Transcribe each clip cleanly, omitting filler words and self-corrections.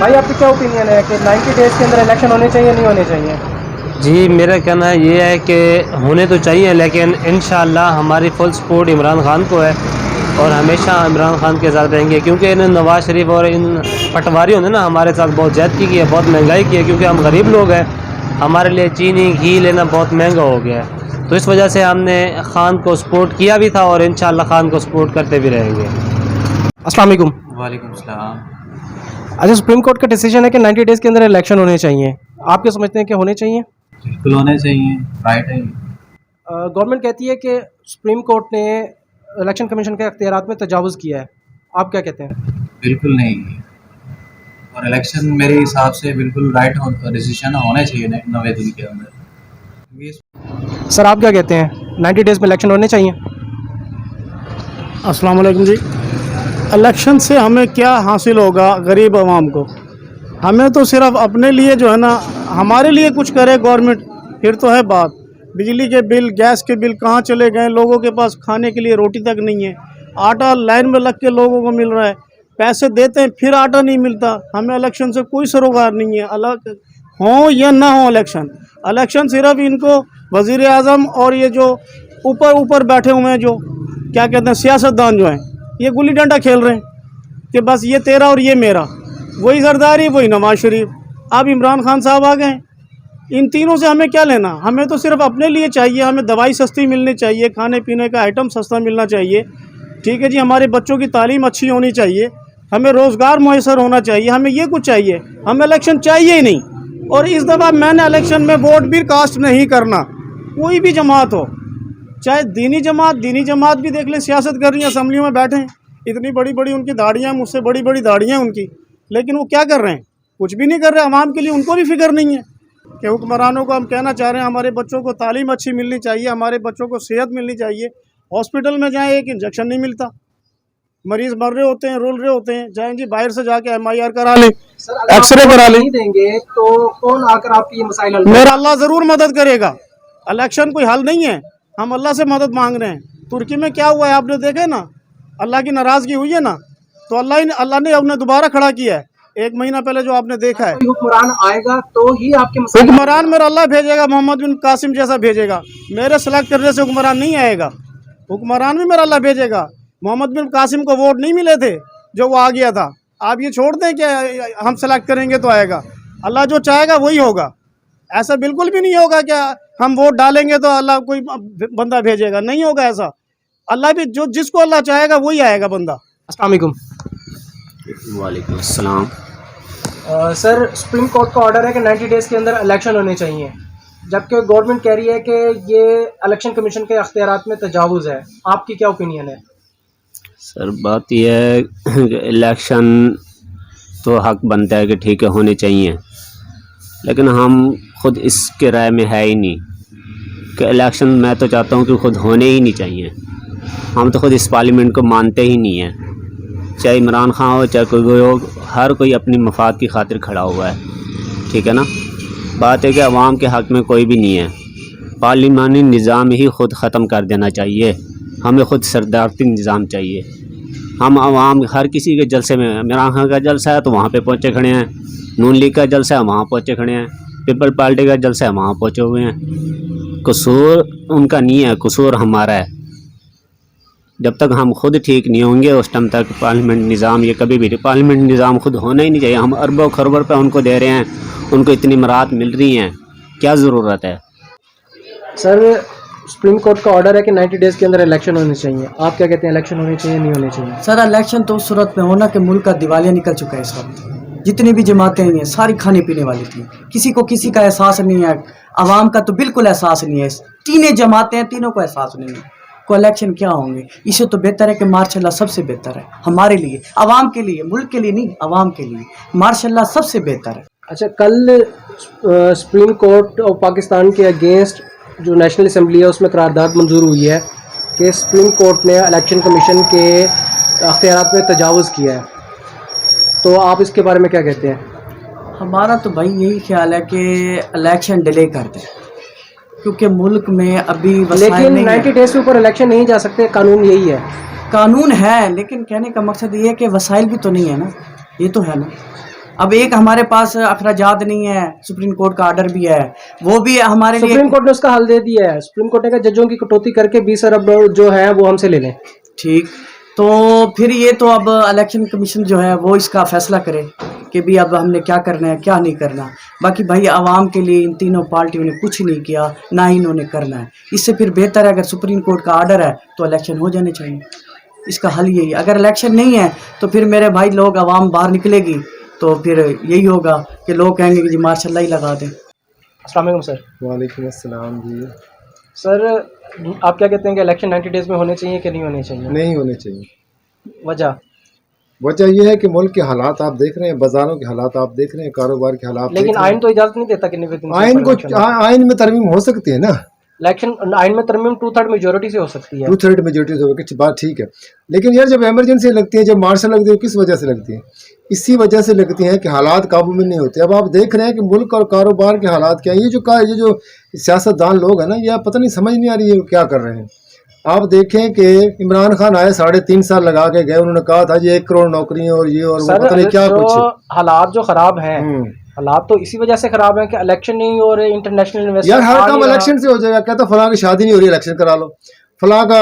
भाई आपकी क्या ओपिनियन है कि 90 डेज़ के अंदर इलेक्शन होने चाहिए नहीं होने चाहिए? जी, मेरा कहना ये है कि होने तो चाहिए, लेकिन इंशाअल्लाह हमारी फुल सपोर्ट इमरान खान को है और हमेशा इमरान खान के साथ रहेंगे, क्योंकि इन नवाज शरीफ और इन पटवारियों ने ना हमारे साथ बहुत ज़्यादती की है, बहुत महंगाई की है, क्योंकि हम गरीब लोग हैं। हमारे लिए चीनी घी लेना बहुत महंगा हो गया है, तो इस वजह से हमने खान को सपोर्ट किया भी था और इंशाअल्लाह खान को सपोर्ट करते भी रहेंगे। अस्सलाम वालेकुम। वालेकुम सलाम। अच्छा, सुप्रीम कोर्ट का डिसीजन है कि 90 डेज़ के अंदर इलेक्शन होने चाहिए। आप क्या समझते हैं कि होने चाहिए? बिल्कुल होने चाहिए, राइट है। गवर्नमेंट कहती है कि सुप्रीम कोर्ट ने इलेक्शन कमीशन के अख्तियारात में तजावुज़ किया है। आप क्या कहते हैं? बिल्कुल नहीं, और इलेक्शन मेरे हिसाब से बिल्कुल राइट डिसीजन होने चाहिए 90 दिन के अंदर। सर आप क्या कहते हैं, 90 डेज़ में इलेक्शन होने चाहिए? अस्सलाम वालेकुम जी। इलेक्शन से हमें क्या हासिल होगा गरीब आवाम को? हमें तो सिर्फ अपने लिए जो है ना, हमारे लिए कुछ करे गवर्नमेंट, फिर तो है बात। बिजली के बिल, गैस के बिल कहाँ चले गए? लोगों के पास खाने के लिए रोटी तक नहीं है। आटा लाइन में लग के लोगों को मिल रहा है, पैसे देते हैं फिर आटा नहीं मिलता। हमें इलेक्शन से कोई सरोकार नहीं है, अलग हो या ना हो इलेक्शन। इलेक्शन सिर्फ इनको वज़ीर आज़म और ये जो ऊपर ऊपर बैठे हुए हैं, जो क्या कहते हैं सियासतदान जो हैं, ये गुल्ली डंडा खेल रहे हैं कि बस ये तेरा और ये मेरा, वही जरदारी वही नवाज शरीफ, अब इमरान खान साहब आ गए। इन तीनों से हमें क्या लेना? हमें तो सिर्फ अपने लिए चाहिए। हमें दवाई सस्ती मिलनी चाहिए, खाने पीने का आइटम सस्ता मिलना चाहिए, ठीक है जी। हमारे बच्चों की तालीम अच्छी होनी चाहिए, हमें रोज़गार मुयसर होना चाहिए, हमें ये कुछ चाहिए। हमें इलेक्शन चाहिए ही नहीं। और इस दफ़ा मैंने इलेक्शन में वोट भी कास्ट नहीं करना, कोई भी जमात हो, चाहे दीनी जमात भी देख लें, सियासत कर रही है, असम्बलियों में बैठे हैं, इतनी बड़ी बड़ी उनकी दाढ़ियाँ, मुझसे बड़ी बड़ी दाढ़ियाँ उनकी, लेकिन वो क्या कर रहे हैं? कुछ भी नहीं कर रहे। आवाम के लिए उनको भी फिक्र नहीं है कि हुक्मरानों को हम कहना चाह रहे हैं हमारे बच्चों को तालीम अच्छी मिलनी चाहिए, हमारे बच्चों को सेहत मिलनी चाहिए। हॉस्पिटल में जाएँ, एक इंजेक्शन नहीं मिलता, मरीज़ मर रहे होते हैं, रोल रहे होते हैं। जाएँ जी बाहर से जाके MIR करा लें, एक्सरे करा लें। नहीं देंगे तो कौन आकर आपकी ये मसाइल हल मेरा अल्लाह ज़रूर मदद करेगा। इलेक्शन कोई हल नहीं है, हम अल्लाह से मदद मांग रहे हैं। तुर्की में क्या हुआ है आपने देखा ना, अल्लाह की नाराज़गी हुई है ना, तो अल्लाह ने अपने दोबारा खड़ा किया है। 1 महीना पहले जो आपने देखा है, हुक्मरान आएगा तो ही आपके मसाइल हुक्मरान मेरा अल्लाह भेजेगा, मोहम्मद बिन कासिम जैसा भेजेगा। मेरे सेलेक्ट करने से हुक्मरान नहीं आएगा, हुक्मरान भी मेरा अल्लाह भेजेगा। मोहम्मद बिन कासिम को वोट नहीं मिले थे जो वो आ गया था। आप ये छोड़ दें कि हम सेलेक्ट करेंगे तो आएगा, अल्लाह जो चाहेगा वही होगा। ऐसा बिल्कुल भी नहीं होगा कि हम वोट डालेंगे तो अल्लाह कोई बंदा भेजेगा, नहीं होगा ऐसा। अल्लाह भी जो जिसको अल्लाह चाहेगा वही आएगा बंदा। अस्सलाम वालेकुम। वालेकुम अस्सलाम। सर सुप्रीम कोर्ट का ऑर्डर है कि 90 डेज़ के अंदर इलेक्शन होने चाहिए, जबकि गवर्नमेंट कह रही है कि ये इलेक्शन कमीशन के अख्तियारात में तजावुज़ है। आपकी क्या ओपिनियन है? सर बात यह है कि इलेक्शन तो हक बनता है कि ठीक है होने चाहिए, लेकिन हम खुद इसके राय में है ही नहीं कि इलेक्शन, मैं तो चाहता हूँ कि खुद होने ही नहीं चाहिए। हम तो खुद इस पार्लियामेंट को मानते ही नहीं हैं, चाहे इमरान खान हो चाहे कोई हो, हर कोई अपनी मफाद की खातिर खड़ा हुआ है, ठीक है ना। बात है कि अवाम के हक़ में कोई भी नहीं है। पार्लिमानी निज़ाम ही खुद ख़त्म कर देना चाहिए, हमें खुद सदारती निज़ाम चाहिए। हम अवाम हर किसी के जलसे में, इमरान खान का जलसा है तो वहाँ पे पहुँचे खड़े हैं, नून लीग का जलसा है वहाँ पहुँचे खड़े हैं, पीपल पार्टी का जलसा है वहाँ पहुँचे हुए हैं। कसूर उनका नहीं है, कसूर हमारा है। जब तक हम खुद ठीक नहीं होंगे उस टाइम तक पार्लियामेंट निज़ाम ये कभी भी, पार्लियामेंट निज़ाम खुद होना ही नहीं चाहिए। हम अरबों खरबों पे उनको दे रहे हैं, उनको इतनी मराहत मिल रही हैं, क्या ज़रूरत है? सर सुप्रीम कोर्ट का ऑर्डर है कि 90 डेज़ के अंदर इलेक्शन होने चाहिए। आप क्या कहते हैं, इलेक्शन होने चाहिए नहीं होने चाहिए? सर इलेक्शन तो उस सूरत में होना कि मुल्क का दिवालिया निकल चुका है इस वक्त। जितनी भी जमातें हैं सारी खाने पीने वाली थी, किसी को किसी का एहसास नहीं है, आवाम का तो बिल्कुल एहसास नहीं है। तीनों जमातें हैं, तीनों को एहसास नहीं है को इलेक्शन क्या होंगे। इससे तो बेहतर है कि मार्शाल्लाह सबसे बेहतर है हमारे लिए, आवाम के लिए, मुल्क के लिए नहीं, आवाम के लिए मार्शाल्लाह सबसे बेहतर है। अच्छा, कल सुप्रीम कोर्ट ऑफ पाकिस्तान के अगेंस्ट जो नेशनल असम्बली है उसमें करारदाद मंजूर हुई है कि सुप्रीम कोर्ट ने इलेक्शन कमीशन के अख्तियारात में तजावुज़ किया है, तो आप इसके बारे में क्या कहते हैं? हमारा तो भाई यही ख्याल है कि इलेक्शन डिले कर दें, क्योंकि मुल्क में अभी लेकिन 90 डेज़ के ऊपर इलेक्शन नहीं जा सकते, कानून यही है। कानून है, लेकिन कहने का मकसद ये है कि वसाइल भी तो नहीं है ना, ये तो है ना। अब एक हमारे पास अखराजात नहीं है, सुप्रीम कोर्ट का ऑर्डर भी है, वो भी हमारे लिए सुप्रीम कोर्ट ने उसका हल दे दिया है। सुप्रीम कोर्ट ने कहा जजों की कटौती करके 20 अरब जो है वो हमसे ले लें। ठीक। तो फिर ये तो अब इलेक्शन कमीशन जो है वो इसका फैसला करे कि भी अब हमने क्या करना है क्या नहीं करना। बाकी भाई आवाम के लिए इन तीनों पार्टियों ने कुछ नहीं किया, ना ही इन्होंने करना है। इससे फिर बेहतर है अगर सुप्रीम कोर्ट का ऑर्डर है तो इलेक्शन हो जाने चाहिए। इसका हल यही, अगर इलेक्शन नहीं है तो फिर मेरे भाई लोग आवाम बाहर निकलेगी तो फिर यही होगा कि लोग कहेंगे कि जी मार्शल ही लगा दें। अस्सलाम वालेकुम सर। वालेकुम अस्सलाम जी। सर आप क्या कहते हैं कि इलेक्शन 90 डेज़ में होने चाहिए कि नहीं होने चाहिए? नहीं होने चाहिए। वजह यह है कि मुल्क के हालात आप देख रहे हैं, बाजारों के हालात आप देख रहे हैं, कारोबार के हालात लेकिन आइन तो इजाजत नहीं देता कि 90 दिन आइन को आइन में तरमीम हो सकती है ना। इलेक्शन आइन में तरमीम 2/3 मेजोरिटी से हो सकती है। 2/3 मेजोरिटी से कुछ बात ठीक है, लेकिन यार जब इमरजेंसी लगती है, जब मार्शल लगती है, किस वजह से लगती है? इसी वजह से लगती है कि हालात काबू में नहीं होते। अब आप देख रहे हैं कि मुल्क और कारोबार के हालात क्या है। ये जो सियासतदान लोग हैं ना, ये पता नहीं समझ नहीं आ रही है क्या कर रहे हैं। आप देखें कि इमरान खान आए 3.5 साल लगा के गए, उन्होंने कहा था जी 1 करोड़ नौकरियां और ये और वो पता नहीं क्या कुछ। हालात जो खराब हैं, हालात तो इसी वजह से खराब है कि इलेक्शन नहीं हो रहे, इंटरनेशनल इन्वेस्टर यार हर काम इलेक्शन से हो जाएगा। कहता फलां की शादी नहीं हो रही, इलेक्शन करा लो। फलां का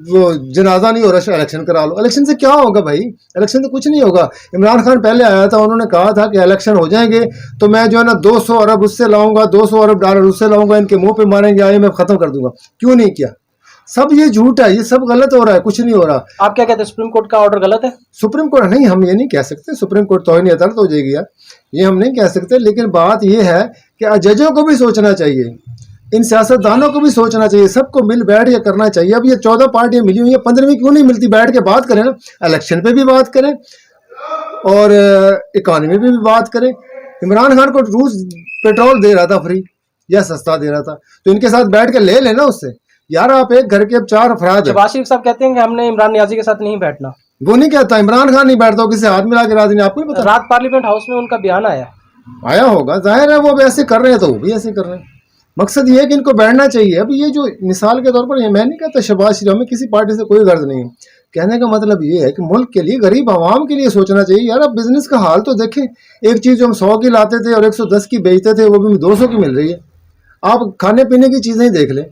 वो जनाजा नहीं हो रहा, इलेक्शन करा लो। इलेक्शन से क्या होगा भाई? इलेक्शन से कुछ नहीं होगा। इमरान खान पहले आया था, उन्होंने कहा था कि इलेक्शन हो जाएंगे तो मैं जो है ना 200 अरब उससे लाऊंगा, 200 अरब डॉलर उससे लाऊंगा, इनके मुंह पे मारेंगे, IMF खत्म कर दूंगा। क्यों नहीं किया? सब ये झूठ है, ये सब गलत हो रहा है, कुछ नहीं हो रहा। आप क्या कहते हैं, सुप्रीम कोर्ट का ऑर्डर गलत है? सुप्रीम कोर्ट नहीं, हम ये नहीं कह सकते। सुप्रीम कोर्ट तौहीन अदालत हो जाएगी यार, ये हम नहीं कह सकते। लेकिन बात ये है कि जजों को भी सोचना चाहिए, इन सियासतदानों को भी सोचना चाहिए, सबको मिल बैठ के करना चाहिए। अब ये 14 पार्टियां मिली हुई है, 15वीं क्यों नहीं मिलती? बैठ के बात करें ना, इलेक्शन पे भी बात करें और इकॉनमी पे भी बात करें। इमरान खान को रूस पेट्रोल दे रहा था फ्री या सस्ता दे रहा था, तो इनके साथ बैठ के ले लेना उससे। यार आप एक घर के अब 4 अफराद हैं। शहबाज शरीफ साहब कहते हैं कि हमने इमरान नियाजी के साथ नहीं बैठना। वो नहीं कहता, इमरान खान नहीं बैठता, किसी हाथ मिला के राजी नहीं। आपको नहीं पता? रात पार्लियामेंट हाउस में उनका बयान आया होगा, जाहिर है वो भी ऐसे कर रहे हैं तो वो भी ऐसे कर रहे हैं। मकसद ये है कि इनको बैठना चाहिए। अब ये जो मिसाल के तौर पर, ये मैं नहीं कहता शहबाज शरीफ, हमें किसी पार्टी से कोई गर्ज नहीं है। कहने का मतलब ये है कि मुल्क के लिए, गरीब आवाम के लिए सोचना चाहिए। यार अब बिजनेस का हाल तो देखें, एक चीज़ जो हम 100 की लाते थे और 110 की बेचते थे, वो भी 200 की मिल रही है। आप खाने पीने की चीज़ें ही देख लें।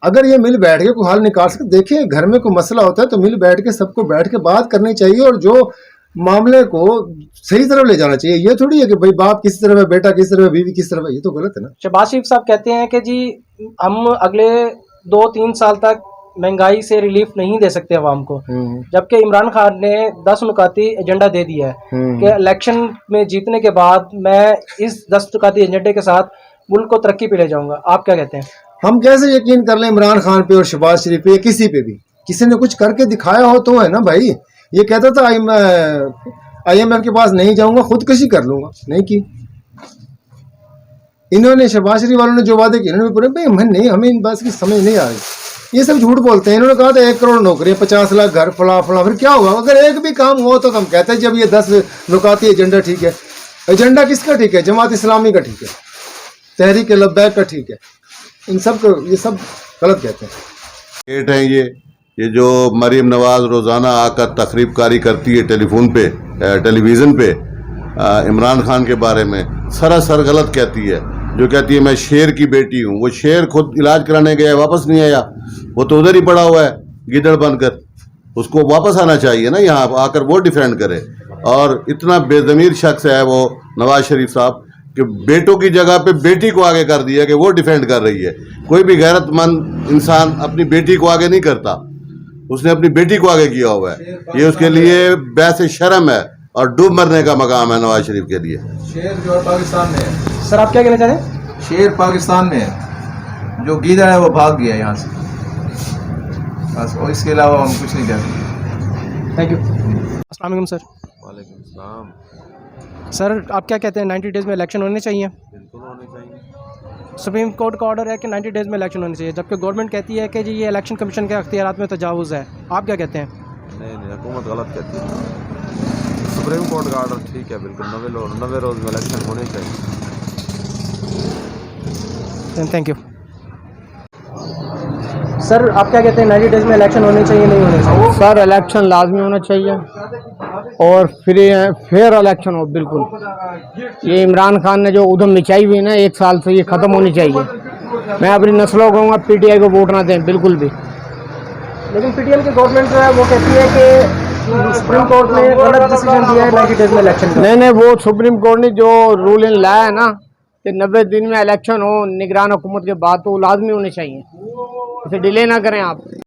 अगर ये मिल बैठ के कोई हाल निकाल सके, देखिए घर में कोई मसला होता है तो मिल बैठ के सबको बैठ के बात करनी चाहिए और जो मामले को सही तरफ ले जाना चाहिए। ये थोड़ी है कि भाई बाप किस तरफ है, बेटा किस तरफ है, बीवी किस तरफ है, ये तो गलत है ना। शहबाज शरीफ साहब कहते हैं कि जी हम अगले 2-3 साल तक महंगाई से रिलीफ नहीं दे सकते अवाम को, जबकि इमरान खान ने 10 नुकाती एजेंडा दे दिया है कि इलेक्शन में जीतने के बाद मैं इस 10 नुकाती एजेंडे के साथ मुल्क को तरक्की पे ले जाऊंगा। आप क्या कहते हैं? हम कैसे यकीन कर लें इमरान खान पे और शहबाज शरीफ पे, किसी पे भी? किसी ने कुछ करके दिखाया हो तो है ना भाई। ये कहता था IMF के पास नहीं जाऊंगा, खुदकशी कर लूंगा, नहीं की। इन्होंने शहबाज शरीफ वालों ने जो वादे किए इन्होंने पूरे भाई नहीं, हमें इन बात की समझ नहीं आ रही। ये सब झूठ बोलते हैं। इन्होंने कहा था 1 करोड़ नौकरियां, 50 लाख घर, फला फला। फिर क्या हुआ? अगर एक भी काम हुआ तो हम कहते हैं जब ये 10 नुकाती एजेंडा ठीक है। एजेंडा किसका ठीक है? जमात इस्लामी का ठीक है, तहरीक लब्बैक का ठीक है। इन सब को ये सब गलत कहते हैं। गेट हैं ये जो मरीम नवाज रोज़ाना आकर तकरीबकारी करती है टेलीविज़न पे इमरान खान के बारे में, सरासर गलत कहती है। जो कहती है मैं शेर की बेटी हूँ, वो शेर खुद इलाज कराने गया, वापस नहीं आया, वो तो उधर ही पड़ा हुआ है गिदड़ बनकर। उसको वापस आना चाहिए ना, यहाँ आकर वो डिफेंड करे। और इतना बेज़मीर शख्स है वो नवाज शरीफ साहब कि बेटों की जगह पे बेटी को आगे कर दिया कि वो डिफेंड कर रही है। कोई भी गैरतमंद इंसान अपनी बेटी को आगे नहीं करता, उसने अपनी बेटी को आगे किया हुआ है। ये उसके लिए बैसे शर्म है और डूब मरने का मकाम है नवाज शरीफ के लिए। शेर जो पाकिस्तान में है। सर आप क्या कहना चाह रहे हैं? शेर पाकिस्तान में है, जो गीदड़ है वो भाग गया यहाँ से, बस। और इसके अलावा हम कुछ नहीं कहते। Thank you. अस्सलाम वालेकुम सर। वालेकुम सलाम। सर आप क्या कहते हैं 90 डेज़ में इलेक्शन होने चाहिए? बिल्कुल होने चाहिए। सुप्रीम कोर्ट का ऑर्डर है कि 90 डेज़ में इलेक्शन होने चाहिए, जबकि गवर्नमेंट कहती है कि जी ये इलेक्शन कमीशन के अख्तियारात में तजावुज़ है। आप क्या कहते हैं? नहीं, हुकूमत गलत कहती है। सुप्रीम कोर्ट का ऑर्डर ठीक है, बिल्कुल 90 रोज़ में इलेक्शन होने चाहिए। Thank you. सर आप क्या कहते हैं 90 डेज में इलेक्शन होने चाहिए नहीं होने चाहिए? सर इलेक्शन लाजमी होना चाहिए और फेयर इलेक्शन हो बिल्कुल। ये इमरान खान ने जो उधम मचाई हुई ना 1 साल से, ये ख़त्म होनी चाहिए। मैं अपनी नस्लों कहूँगा पीटीआई को वोट ना दें बिल्कुल भी। लेकिन पीटीएम की गवर्नमेंट जो है वो कहती है कि सुप्रीम कोर्ट ने गलत डिसीजन दिया है 90 डेज में इलेक्शन का। नहीं, वो सुप्रीम कोर्ट ने जो रूलिंग लाया है ना कि 90 दिन में इलेक्शन हो निगरान हुकूमत के बाद, तो लाजमी होने चाहिए, इसे डिले ना करें आप।